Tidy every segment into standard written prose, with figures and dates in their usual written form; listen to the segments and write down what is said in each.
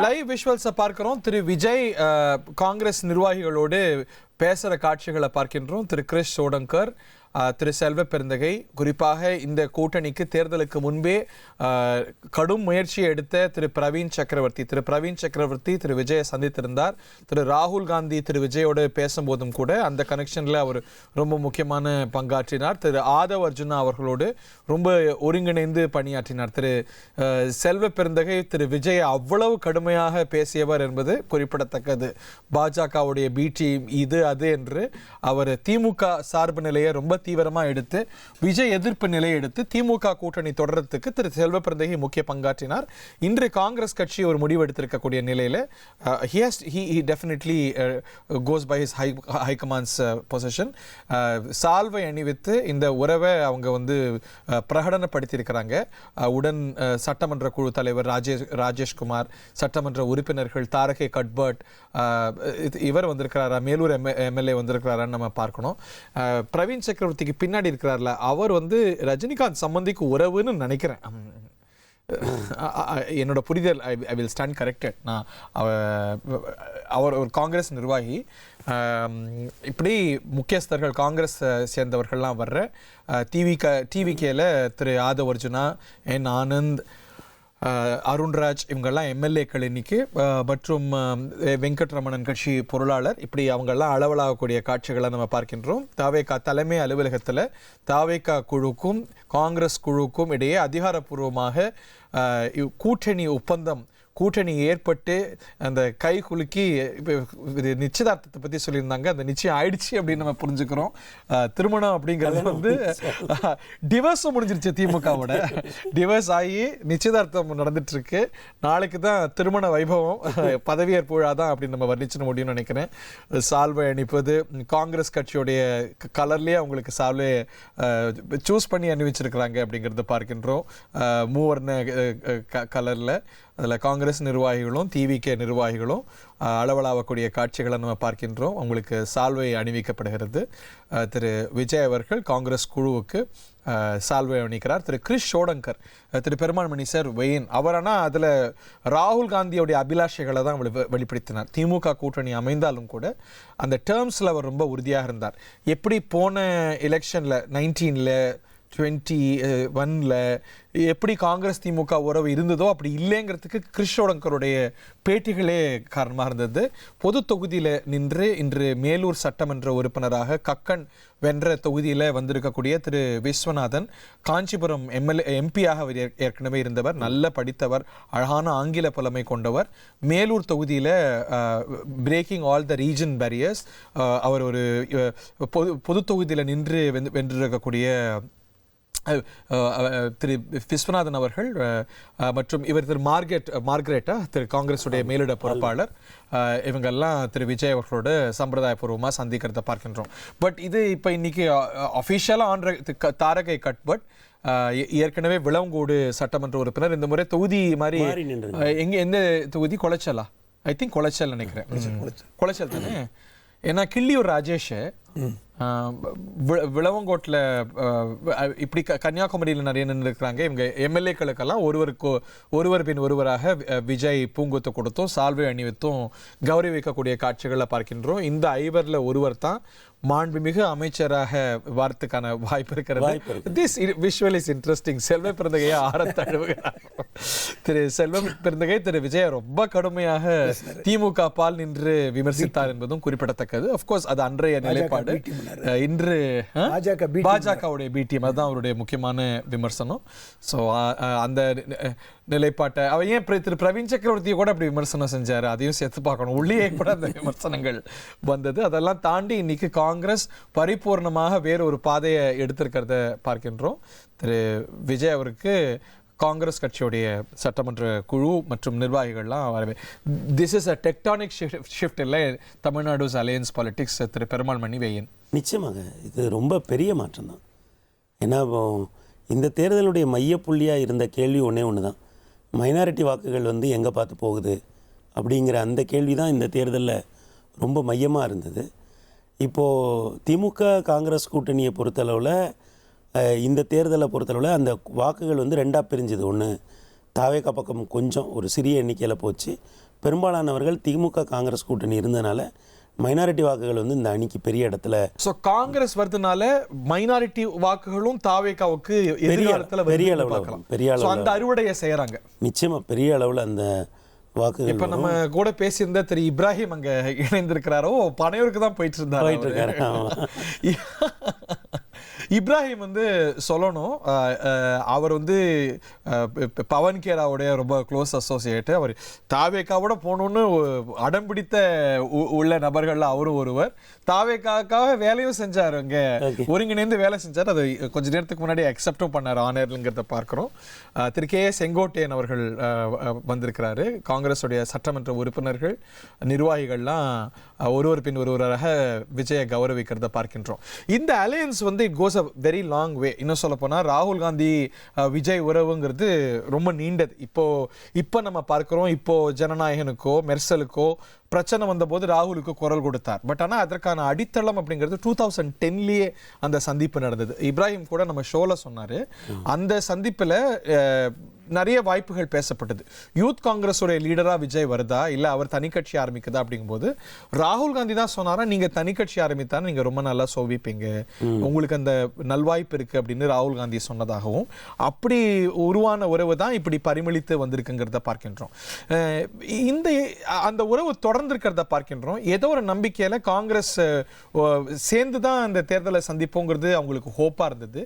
Live விஷுவல்ஸை பார்க்கிறோம். திரு விஜய் காங்கிரஸ் நிர்வாகிகளோடு பேசுகிற காட்சிகளை பார்க்கின்றோம். திரு கிரிஷ் சோடங்கர், திரு செல்வ பெருந்தகை, குறிப்பாக இந்த கூட்டணிக்கு தேர்தலுக்கு முன்பே கடும் முயற்சியை எடுத்த திரு பிரவீன் சக்கரவர்த்தி திரு விஜயை சந்தித்திருந்தார். திரு ராகுல் காந்தி திரு விஜயோடு பேசும்போதும் கூட அந்த கனெக்ஷனில் அவர் ரொம்ப முக்கியமான பங்காற்றினார். திரு ஆதவ் அர்ஜுனா அவர்களோடு ரொம்ப ஒருங்கிணைந்து பணியாற்றினார். திரு செல்வ பெருந்தகை திரு விஜயை அவ்வளவு கடுமையாக பேசியவர் என்பது குறிப்பிடத்தக்கது. பாஜகவுடைய பி டீம் இது அது என்று அவர் திமுக சார்பு நிலையை ரொம்ப தீவிரமாக எடுத்து, விஜய் எதிர்ப்பு நிலையை எடுத்து திமுக கூட்டணி தொடர்றதுக்கு திரு செல்வ பெருந்தகை முக்கிய பங்காற்றினார். இன்று காங்கிரஸ் கட்சி ஒரு முடிவு எடுத்திருக்கக்கூடிய நிலையில் he definitely goes by his high command's position. சால்வை அணிவித்து இந்த உறவை அவங்க பிரகடனப்படுத்தியிருக்கிறாங்க. உடன் சட்டமன்ற குழு தலைவர் ராஜேஷ்குமார், சட்டமன்ற உறுப்பினர்கள் தாரகை கட்பர்ட், இவர் வந்திருக்கிறாரா, மேலூர் எம்எல்ஏ வந்திருக்கிறாரான்னு நம்ம பார்க்கணும். பிரவீன் சக்கரவர்த்திக்கு பின்னாடி இருக்கிறார்ல, அவர் ரஜினிகாந்த் சம்பந்திக்கு உறவுன்னு நினைக்கிறேன். என்னோட புரிதல், ஐ வில் ஸ்டாண்ட் கரெக்டட். நான் அவர் ஒரு காங்கிரஸ் நிர்வாகி. இப்படி முக்கியஸ்தர்கள் காங்கிரஸ் சேர்ந்தவர்கள்லாம் வர்ற டிவிகேல திரு ஆதவ் அர்ஜுனா, என் ஆனந்த், அருண்ராஜ், இவங்கெல்லாம் எம்எல்ஏக்கள் இன்னைக்கு, மற்றும் வெங்கட்ரமணன் கட்சி பொருளாளர், இப்படி அவங்கெல்லாம் அளவலாகக்கூடிய காட்சிகளை நம்ம பார்க்கின்றோம். தாவேகா தலைமை அலுவலகத்தில் தாவேகா குழுக்கும் காங்கிரஸ் குழுக்கும் இடையே அதிகாரப்பூர்வமாக கூட்டணி ஏற்பட்டு அந்த கை குலுக்கி நிச்சயதார்த்தத்தை பற்றி சொல்லியிருந்தாங்க. அந்த நிச்சயம் ஆயிடுச்சு அப்படின்னு நம்ம புரிஞ்சுக்கிறோம். திருமணம் அப்படிங்கிறது டிவர்ஸும் முடிஞ்சிருச்சு. திமுகவோட டிவர்ஸ் ஆகி நிச்சயதார்த்தம் நடந்துட்டு இருக்கு. நாளைக்கு தான் திருமண வைபவம், பதவியேற்பு விழா தான் அப்படின்னு நம்ம வர்ணிச்சிட முடியும்னு நினைக்கிறேன். சால்வை அணிப்பது, காங்கிரஸ் கட்சியோடைய கலர்லேயே அவங்களுக்கு சால்வை சூஸ் பண்ணி அணிவிச்சிருக்கிறாங்க அப்படிங்கிறத பார்க்கின்றோம். மூவர்ண கலரில் அதில் காங்கிரஸ் நிர்வாகிகளும் டிவிகே நிர்வாகிகளும் அளவலாகக்கூடிய காட்சிகளை நம்ம பார்க்கின்றோம். அவங்களுக்கு சால்வை அணிவிக்கப்படுகிறது. திரு விஜய் அவர்கள் காங்கிரஸ் குழுவுக்கு சால்வை அணிக்கிறார். திரு கிரிஷ் சோடங்கர், திரு பெருமாள் மணி சார் வெயின், அவரானா அதில் ராகுல் காந்தியோடைய அபிலாஷைகளை தான் வெளிப்படுத்தினார். திமுக கூட்டணி அமைந்தாலும் கூட அந்த டேர்ம்ஸில் அவர் ரொம்ப உறுதியாக இருந்தார். எப்படி போன எலெக்ஷனில் 19ல் 21ல் எப்படி காங்கிரஸ் திமுக உறவு இருந்ததோ அப்படி இல்லைங்கிறதுக்கு கிரிஷ் சோடங்கருடைய பேட்டிகளே காரணமாக இருந்தது. பொது தொகுதியில் நின்று இன்று மேலூர் சட்டமன்ற உறுப்பினராக கக்கன் வென்ற தொகுதியில் வந்திருக்கக்கூடிய திரு விஸ்வநாதன், காஞ்சிபுரம் எம்பியாக அவர் ஏற்கனவே இருந்தவர், நல்ல படித்தவர், அழகான ஆங்கில புலமை கொண்டவர். மேலூர் தொகுதியில் breaking all the region barriers, அவர் ஒரு பொது தொகுதியில் நின்று வென்றிருக்கக்கூடிய திரு விஸ்வநாதன் அவர்கள், மற்றும் இவர் திரு மார்கரெட்டா, திரு காங்கிரஸுடைய மேலிட பொறுப்பாளர், இவங்கெல்லாம் திரு விஜய் அவர்களோட சம்பிரதாயபூர்வமாக சந்திக்கிறத பார்க்கின்றோம். பட் இது இப்போ இன்னைக்கு அஃபிஷியலாக ஆன்ற தாரகை கட்பட், ஏற்கனவே விளவங்கோடு சட்டமன்ற உறுப்பினர், இந்த முறை தொகுதி மாதிரி எந்த தொகுதி, கொலைச்சலா, ஐ திங்க் கொலைச்சல் நினைக்கிறேன், கொலைச்சல் தானே. ஏன்னா கிள்ளியூர் ராஜேஷ் விளவங்கோட்டில் இப்படி கன்னியாகுமரியில் நிறைய நின்று இருக்கிறாங்க. இவங்க எம்எல்ஏக்களுக்கெல்லாம் ஒருவர் பின் ஒருவராக விஜய் பூங்கொத்து கொடுத்தும் சால்வை அணிவித்தும் கௌரவிக்கக்கூடிய காட்சிகளை பார்க்கின்றோம். இந்த ஐவரில் ஒருவர் தான் மாண்புமிகு அமைச்சராக வாரத்துக்கான வாய்ப்பு இருக்கிறது. This visual is interesting. செல்வ பெருந்தகையை ஆரத்தழுவுகிறார் திரு செல்வ பெருந்தகை. திரு விஜய் ரொம்ப கடுமையாக திமுக பால் நின்று விமர்சித்தார் என்பதும் குறிப்பிடத்தக்கது. அப்கோர்ஸ் அது அன்றைய நிலைப்பாடு. இன்று பாஜகவுடைய பி டீம், அதுதான் அவருடைய முக்கியமான விமர்சனம். ஸோ அந்த நிலைப்பாட்டை அவர் ஏன் திரு பிரவீன் சக்கரவர்த்தியை கூட அப்படி விமர்சனம் செஞ்சார், அதையும் சேர்த்து பார்க்கணும். உள்ளே கூட அந்த விமர்சனங்கள் வந்தது. அதெல்லாம் தாண்டி இன்னைக்கு காங்கிரஸ் பரிபூர்ணமாக வேறு ஒரு பாதையை எடுத்திருக்கிறத பார்க்கின்றோம். திரு விஜய் அவருக்கு காங்கிரஸ் கட்சியுடைய சட்டமன்ற குழு மற்றும் நிர்வாகிகள்லாம் வரவே, this is a tectonic shift இல்லை தமிழ்நாடுஸ் அலையன்ஸ் பாலிட்டிக்ஸ். திரு பெருமாள் மணி வெயின், நிச்சயமாக இது ரொம்ப பெரிய மாற்றம் தான். ஏன்னா இந்த தேர்தலுடைய மையப்புள்ளியாக இருந்த கேள்வி ஒன்று தான், மைனாரிட்டி வாக்குகள் எங்கே பார்த்து போகுது அப்படிங்கிற அந்த கேள்வி தான் இந்த தேர்தலில் ரொம்ப மையமாக இருந்தது. இப்போது திமுக காங்கிரஸ் கூட்டணியை பொறுத்தளவில் இந்த தேர்தலை பொறுத்தளவில் அந்த வாக்குகள் ரெண்டாக பிரிஞ்சுது. ஒன்று தாவேகா பக்கம் கொஞ்சம் ஒரு சிறிய எண்ணிக்கையில் போச்சு. பெரும்பாலானவர்கள் திமுக காங்கிரஸ் கூட்டணி இருந்தனால மைனாரிட்டி வாக்குகள் வந்து இந்த அணிக்கு பெரிய இடத்துல. ஸோ காங்கிரஸ் வருதுனால மைனாரிட்டி வாக்குகளும் தாவேகாவுக்கு எதிர்காலத்தில் பெரிய அளவில் அந்த அறுவடையை செய்யறாங்க. நிச்சயமா பெரிய அளவில் அந்த வாக்குகள். இப்ப நம்ம கூட பேசியிருந்த திரு இப்ராஹிம் அங்க இணைந்திருக்கிறாரோ, பனையூருக்கு தான் போயிட்டு இருக்காரு. இப்ராஹிம் வந்து சொல்லணும், அவர் வந்து பவன் கேராவுடைய ரொம்ப க்ளோஸ் அசோசியேட்டு. அவர் தாவேக்காவோட போகணுன்னு அடம்பிடித்த உள்ள நபர்கள் அவரும் ஒருவர். தாவேக்காவுக்காக வேலையும் செஞ்சார், அங்கே ஒருங்கிணைந்து வேலை செஞ்சார். அது கொஞ்ச நேரத்துக்கு முன்னாடி அக்செப்டும் பண்ணார் ஆனர்ங்கிறத பார்க்குறோம். திரு கே செங்கோட்டையன் அவர்கள் வந்திருக்கிறாரு. காங்கிரஸுடைய சட்டமன்ற உறுப்பினர்கள் நிர்வாகிகள்லாம் ஒருவர் பின் ஒருவராக விஜயை கௌரவிக்கிறத பார்க்கின்றோம். இந்த அலையன்ஸ் வந்து it goes a very long way. இன்னும் சொல்ல போனால் ராகுல் காந்தி விஜய் உறவுங்கிறது ரொம்ப நீண்டது. இப்போ நம்ம பார்க்கிறோம், இப்போ ஜனநாயகனுக்கோ மெர்சலுக்கோ பிரச்சனை வந்தபோது ராகுலுக்கு குரல் கொடுத்தார். பட் ஆனால் அதற்கான அடித்தளம் அப்படிங்கிறது 2010 அந்த சந்திப்பு நடந்தது. இப்ராஹிம் கூட நம்ம ஷோல சொன்னாரு, அந்த சந்திப்பில் நிறைய வாய்ப்புகள் பேசப்பட்டது. யூத் காங்கிரஸோடைய லீடரா விஜய் வருதா இல்ல அவர் தனி கட்சி ஆரம்பிக்குதா அப்படிங்கும்போது ராகுல் காந்தி தான் சொன்னாரா, நீங்க தனி கட்சி ஆரம்பித்தா நீங்க ரொம்ப நல்லா சோவிப்பீங்க, உங்களுக்கு அந்த நல்வாய்ப்பு இருக்கு அப்படின்னு ராகுல் காந்தி சொன்னதாகவும், அப்படி உருவான உறவு தான் இப்படி பரிமளித்து வந்திருக்குங்கிறத பார்க்கின்றோம். இந்த அந்த உறவு தொடர்ந்து இருக்கிறத பார்க்கின்றோம். ஏதோ ஒரு நம்பிக்கையில காங்கிரஸ் சேர்ந்து தான் அந்த தேர்தலை சந்திப்போங்கிறது அவங்களுக்கு ஹோப்பா இருந்தது.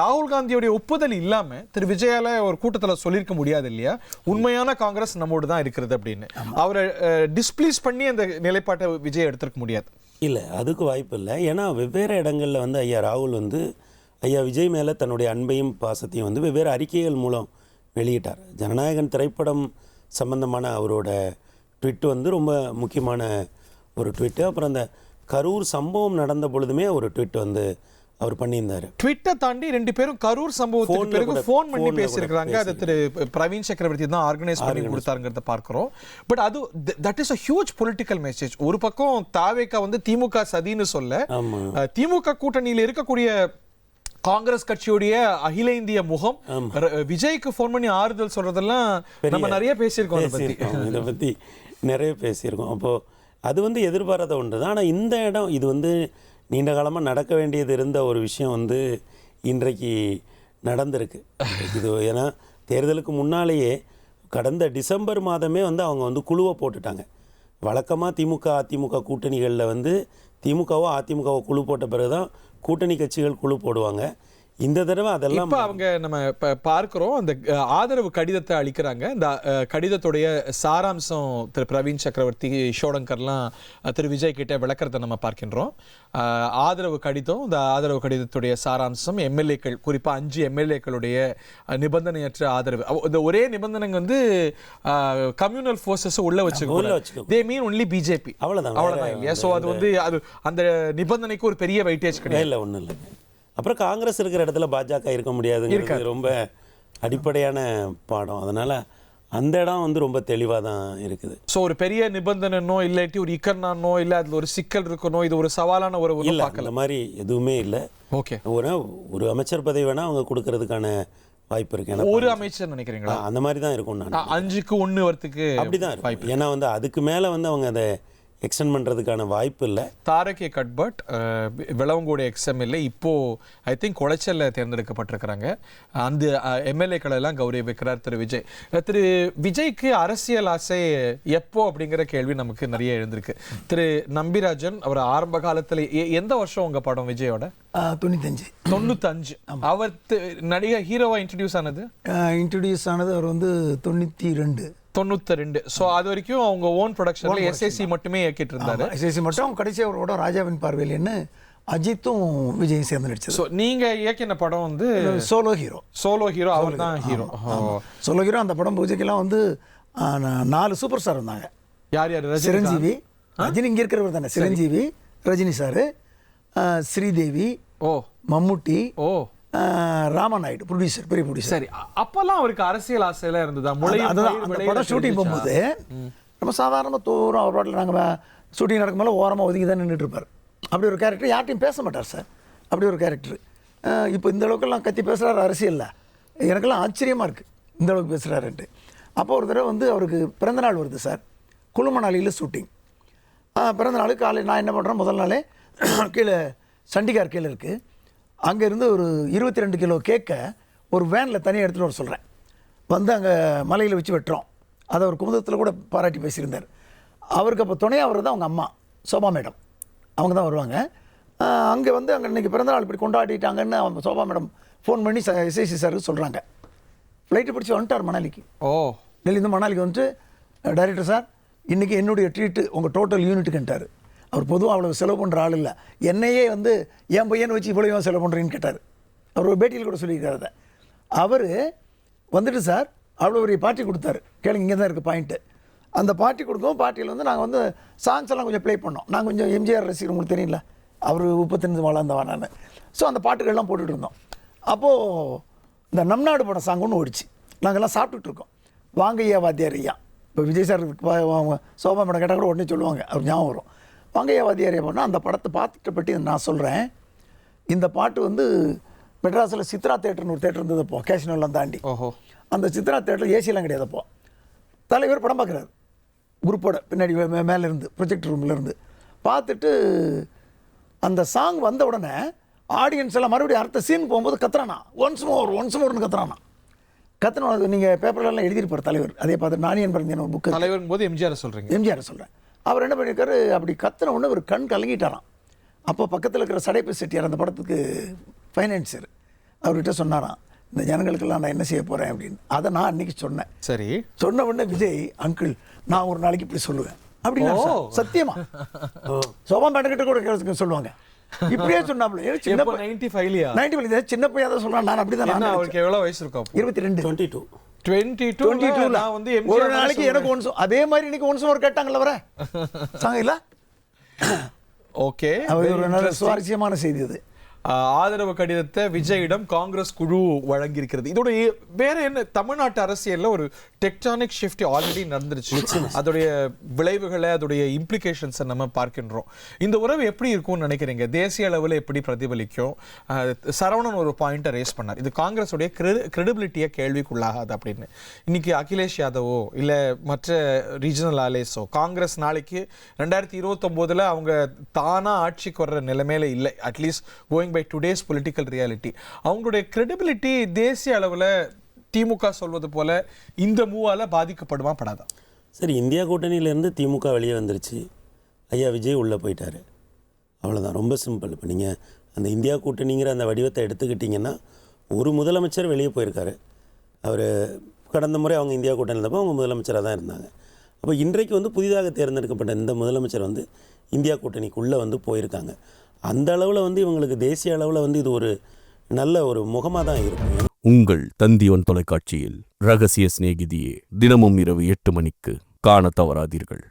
ராகுல் காந்தியோடைய ஒப்புதல் இல்லாம திரு விஜயால ஒரு கூட்டத்தில் சொல்லியிருக்க முடியாது இல்லையா, உண்மையான காங்கிரஸ் நம்மோடு தான் இருக்கிறது அப்படின்னு. அவரை டிஸ்பிளீஸ் பண்ணி அந்த நிலைப்பாட்டை விஜய் எடுத்திருக்க முடியாது. இல்லை, அதுக்கு வாய்ப்பு இல்லை. ஏன்னா வெவ்வேறு இடங்களில் வந்து ஐயா ராகுல் வந்து ஐயா விஜய் மேலே தன்னுடைய அன்பையும் பாசத்தையும் வந்து வெவ்வேறு அறிக்கைகள் மூலம் வெளியிட்டார். ஜனநாயகன் திரைப்படம் சம்பந்தமான அவரோட ட்விட் வந்து ரொம்ப முக்கியமான ஒரு ட்விட்டு. அப்புறம் அந்த கரூர் சம்பவம் நடந்த பொழுதுமே ஒரு ட்விட் வந்து அவர் பண்ணியிருந்தாரு. ட்விட்டை தாண்டி ரெண்டு பேரும் கரூர் சம்பவத்துக்கு பிறகு ஃபோன் பண்ணி பேசியிருக்கிறாங்க. அது திரு பிரவீன் சக்கரவர்த்தி தான் ஆர்கனைஸ் பண்ணி கொடுத்தாருங்கிறத பார்க்கிறோம். பட் அது that is a huge political message. ஒரு பக்கம் தாவேகா வந்து திமுக சதின்னு சொல்ல, திமுக கூட்டணியில் இருக்கக்கூடிய காங்கிரஸ் கட்சியுடைய அகில இந்திய முகம் விஜய்க்கு ஃபோன் பண்ணி ஆறுதல் சொல்றதெல்லாம் நம்ம நிறைய பேசியிருக்கோம். இதை பற்றி நிறைய பேசியிருக்கோம். அப்போது அது வந்து எதிர்பாராத ஒன்று தான். ஆனால் இந்த இடம் இது வந்து நீண்ட காலமாக நடக்க வேண்டியது இருந்த ஒரு விஷயம் வந்து இன்றைக்கு நடந்திருக்கு. இது ஏன்னா தேர்தலுக்கு முன்னாலேயே கடந்த டிசம்பர் மாதமே வந்து அவங்க வந்து குழுவை போட்டுட்டாங்க. வழக்கமாக திமுக அதிமுக கூட்டணிகளில் வந்து திமுகவோ அதிமுகவோ குழு போட்ட பிறகு தான் கூட்டணி கட்சிகள் குழு போடுவாங்க. இந்த தடவை அதெல்லாம் இப்போ அவங்க நம்ம பார்க்கிறோம், அந்த ஆதரவு கடிதத்தை அளிக்கிறாங்க. இந்த கடிதத்துடைய சாராம்சம் திரு பிரவீன் சக்கரவர்த்தி ஷோடங்கர்லாம் திரு விஜய் கிட்ட விளக்கறதை நம்ம பார்க்கின்றோம். ஆதரவு கடிதம், இந்த ஆதரவு கடிதத்துடைய சாராம்சம் எம்எல்ஏக்கள், குறிப்பாக 5 எம்எல்ஏக்களுடைய நிபந்தனையற்ற ஆதரவு. இந்த ஒரே நிபந்தனை வந்து கம்யூனல் ஃபோர்ஸஸ் உள்ள வச்சுக்கோ, தே மீன் ஒன்லி பிஜேபி, அவ்வளோதான் இல்லையா? ஸோ அது வந்து அது அந்த நிபந்தனைக்கு ஒரு பெரிய வெயிட்டேஜ் கிடையாது. இல்லை, ஒன்றும் இல்லை. அப்புறம் காங்கிரஸ் இருக்கிற இடத்துல பாஜக இருக்க முடியாதுங்கிறது ரொம்ப அடிப்படையான பாடம். அதனால் அந்த இடம் வந்து ரொம்ப தெளிவாக தான் இருக்குது. ஸோ ஒரு பெரிய நிபந்தனைனோ இல்லாட்டி ஒரு இக்கர்னானோ இல்லை அதில் ஒரு சிக்கல் இருக்கணும், இது ஒரு சவாலான ஒரு இல்லை, அந்த மாதிரி எதுவுமே இல்லை. ஓகே, ஒரு அமைச்சர் பதவி வேணால் அவங்க கொடுக்கறதுக்கான வாய்ப்பு இருக்கு. ஒரு அமைச்சர் நினைக்கிறீங்களா? அந்த மாதிரி தான் இருக்கும். நான் 5க்கு 1 வரத்துக்கு அப்படி தான் இருக்கும். ஏன்னா வந்து அதுக்கு மேலே வந்து அவங்க அதை எக்ஸ்டெண்ட் பண்ணுறதுக்கான வாய்ப்பு இல்லை. தாரகே கட்பட் விளவங்கோட எக்ஸ்எம்எல்ஏ இப்போ ஐ திங்க் குளைச்சல்ல தேர்ந்தெடுக்கப்பட்டிருக்கிறாங்க. அந்த எம்எல்ஏக்களை எல்லாம் கௌரவிக்கிறார் திரு விஜய். திரு விஜய்க்கு அரசியல் ஆசை எப்போ அப்படிங்கிற கேள்வி நமக்கு நிறைய எழுந்திருக்கு. திரு நம்பிராஜன், அவர் ஆரம்ப காலத்தில் எந்த வருஷம் உங்க படம் விஜயோட? 95. அவர் நடிகர் ஹீரோவா இன்ட்ரடியூஸ் ஆனது அவர் வந்து 92. ஸோ அது வரைக்கும் அவங்க ஓன் ப்ரொடக்ஷன்ல எஸ்எஸ்சி மட்டுமே இயக்கிட்டு இருந்தாரு. எஸ்எஸ்சி மட்டும். கடைசி அவரோட ராஜாவின் பார்வையில்னு அஜித்தும் விஜயும் சேர்ந்து நடிச்சது. ஸோ நீங்க இயக்கின படம் வந்து சோலோ ஹீரோ. அவர் தான் ஹீரோ. Solo hero. அந்த படம் பூஜைக்கெல்லாம் வந்து 4 சூப்பர் ஸ்டார் இருந்தாங்க. யார்? சிரஞ்சீவி, ரஜினி இங்கே இருக்கிறவர் தானே, சிரஞ்சீவி, ரஜினி சார், ஸ்ரீதேவி, மம்முட்டி, ராமநாயுடு ப்ரொடியூசர், பெரிய ப்ரொடியூசர். சரி, அப்பெல்லாம் அவருக்கு அரசியல் ஆசையெல்லாம் இருந்ததா? அந்த படம் ஷூட்டிங் போகும்போது நம்ம சாதாரணமாக தூரம் அவர் பாட்டில் நாங்கள் ஷூட்டிங் நடக்கும்போது ஓரமாக ஒதுங்கி தான் நின்றுட்டு இருப்பார். அப்படி ஒரு கேரக்டர், யார்ட்டையும் பேச மாட்டார் சார். அப்படி ஒரு கேரக்டர். இப்போ இந்த அளவுக்கெல்லாம் கத்தி பேசுகிறார் அரசியலில். எனக்கெல்லாம் ஆச்சரியமாக இருக்குது. இந்த அளவுக்கு பேசுகிறாருன்ட்டு. அப்போ ஒரு தடவை வந்து அவருக்கு பிறந்தநாள் வருது சார், குழுமணாலியில் ஷூட்டிங். பிறந்தநாள் காலை நான் என்ன பண்ணுறேன், முதல் நாளே கீழே சண்டிகார் கீழே இருக்குது, அங்கேருந்து ஒரு 22 கிலோ கேக்கை ஒரு வேனில் தனியாக எடுத்துகிட்டு வர சொல்கிறேன். வந்து அங்கே மலையில் வச்சு வெட்டுறோம். அதை ஒரு குமுதத்தில் கூட பாராட்டி பேசியிருந்தார். அவருக்கு அப்போ துணையாக வர்றது தான் அவங்க அம்மா சோபா மேடம், அவங்க தான் வருவாங்க. அங்கே வந்து அங்கே இன்றைக்கி பிறந்தநாள் இப்படி கொண்டாடிட்டாங்கன்னு அவங்க சோபா மேடம் ஃபோன் பண்ணி எஸ்ஐசி சாருக்கு சொல்கிறாங்க. ஃப்ளைட்டு பிடிச்சி வந்துட்டார் மணாலிக்கு. டெல்லிந்து மணாலிக்கு வந்துட்டு, டைரக்டர் சார் இன்றைக்கி என்னுடைய ட்ரீட்டு உங்கள் டோட்டல் யூனிட்டுக்குன்ட்டார். அவர் பொதுவாக அவ்வளோ செலவு பண்ணுற ஆள் இல்லை, என்னையே வந்து என் பையனை வச்சு இவ்வளோ செலவு பண்ணுறீன்னு கேட்டார். அவர் ஒரு பேட்டியில் கூட சொல்லியிருக்காரு அதை. அவர் வந்துட்டு சார் அவ்வளோ ஒரு பார்ட்டி கொடுத்தாரு. கேளுங்க, இங்கே தான் இருக்குது பாயிண்ட்டு. அந்த பார்ட்டி கொடுக்கவும் பார்ட்டியில் வந்து நாங்கள் வந்து சாங்ஸ் எல்லாம் கொஞ்சம் ப்ளே பண்ணோம். நாங்கள் கொஞ்சம் எம்ஜிஆர் ரசிகர், உங்களுக்கு தெரியல, அவர் 35 வளர்ந்தவா நான். ஸோ அந்த பாட்டுகள்லாம் போட்டுகிட்டு இருந்தோம். அப்போது இந்த நம் நாடு படம் சாங் ஒன்று ஓடிச்சு. நாங்கள்லாம் சாப்பிட்டுட்டு இருக்கோம். வாங்கையா வாத்தியார் ஐயா, இப்போ விஜய் சார் சோபா மேடம் கேட்டால் கூட உடனே சொல்லுவாங்க, அவர் ஞாபகம் வரும். வாங்கையா வாத்தியார் ஐயா போனால் அந்த படத்தை பார்த்துட்டு பற்றி நான் சொல்கிறேன். இந்த பாட்டு வந்து மெட்ராஸில் சித்ரா தேட்டர்னு ஒரு தேட்டர் இருந்தது அப்போ, கேஷனெல்லாம் தாண்டி. அந்த சித்ரா தேட்டரில் ஏசியெல்லாம் கிடையாது. அப்போ தலைவர் படம் பார்க்குறாரு குரூப்போட பின்னாடி மேலேருந்து ப்ரொஜெக்டர் ரூம்லேருந்து பார்த்துட்டு அந்த சாங் வந்த உடனே ஆடியன்ஸ் எல்லாம் மறுபடியும் அடுத்த சீன் போகும்போது கத்துறானா, ஒன்ஸ் மோர்னு கத்துறானா. கத்துன நீங்கள் பேப்பர்லாம் எழுதியிருப்பார் தலைவர். அதே பார்த்து நானியன் பிறந்தேன் ஒரு புக்கு. தலைவர் போது எம்ஜிஆர் சொல்கிறீங்க? எம்ஜிஆர் சொல்கிறேன். அவர் என்ன பண்ணியிருக்காரு, அப்படி கத்துன உடனே ஒரு கண் கலங்கிட்டாராம். அப்போ பக்கத்தில் இருக்கிற சடைப்பு செட்டியார் அந்த படத்துக்கு ஃபைனான்சியர், அவர்கிட்ட சொன்னாராம், இந்த ஜனங்களுக்கெல்லாம் நான் என்ன செய்ய போகிறேன் அப்படின்னு. அதை நான் அன்றைக்கி சொன்னேன். சரி, சொன்ன உடனே விஜய் அங்கிள் நான் ஒரு நாளைக்கு இப்படி சொல்லுவேன் அப்படின்னா சத்தியமா சோபா மேடக்கிட்ட கூட சொல்லுவாங்க. இப்படியே சொன்னாப்ல. சின்ன 95 சின்ன பையன் தான் சொல்றான். நான் அப்படிதான். அவருக்கு எவ்வளவு வயசு இருக்கும்? 22 நான் வந்து ஒரு நாளைக்கு எனக்கு ஒன்ஸ் அதே மாதிரி இன்னைக்கு ஒன்ஸ் ஒரு கேட்டாங்கல்ல வர சாங்கல. ஓகே, ஒரு நல்ல சுவாரஸ்யமான செய்தி அது. ஆதரவு கடிதத்தை விஜயிடம் காங்கிரஸ் குழு வழங்கியிருக்கிறது. இதோட வேற என்ன, தமிழ்நாட்டு அரசியல்ல ஒரு டெக்டானிக் ஷிஃப்ட் ஆல்ரெடி நடந்துருச்சு. அதோடைய விளைவுகளை, அதோடைய இம்ப்ளிகேஷன்ஸை நம்ம பார்க்கின்றோம். இந்த உறவு எப்படி இருக்கும்னு நினைக்கிறீங்க? தேசிய அளவில் எப்படி பிரதிபலிக்கும்? சரவணன் ஒரு பாயிண்ட்டை ரேஸ் பண்ணார், இது காங்கிரஸுடைய கிரெடிபிலிட்டியை கேள்விக்குள்ளாகாது அப்படின்னு. இன்னைக்கு அகிலேஷ் யாதவோ இல்லை மற்ற ரீஜனல் ஆலேஸோ காங்கிரஸ் நாளைக்கு 2029 அவங்க தானா ஆட்சிக்கு வர்ற நிலைமையில இல்லை. At least going by today's political reality, அவங்களுடைய கிரெடிபிலிட்டி தேசிய அளவில் திமுக சொல்வது போல இந்த மூவால பாதிக்கப்படுமா படாதா? சரி, இந்தியா கூட்டணியிலேருந்து திமுக வெளியே வந்துருச்சு, ஐயா விஜய் உள்ளே போயிட்டார், அவ்வளோதான். ரொம்ப சிம்பிள். இப்போ நீங்கள் அந்த இந்தியா கூட்டணிங்கிற அந்த வடிவத்தை எடுத்துக்கிட்டிங்கன்னா, ஒரு முதலமைச்சர் வெளியே போயிருக்காரு. அவர் கடந்த முறை அவங்க இந்தியா கூட்டணி இருந்தப்போ அவங்க முதலமைச்சராக தான் இருந்தாங்க. அப்போ இன்றைக்கு வந்து புதிதாக தேர்ந்தெடுக்கப்பட்ட இந்த முதலமைச்சர் வந்து இந்தியா கூட்டணிக்குள்ளே வந்து போயிருக்காங்க. அந்த அளவில் வந்து இவங்களுக்கு தேசிய அளவில் வந்து இது ஒரு நல்ல ஒரு முகமாக தான் இருக்கும். உங்கள் தந்தியன் தொலைக்காட்சியில் ரகசிய சிநேகிதியே தினமும் இரவு 8 மணிக்கு காண தவறாதீர்கள்.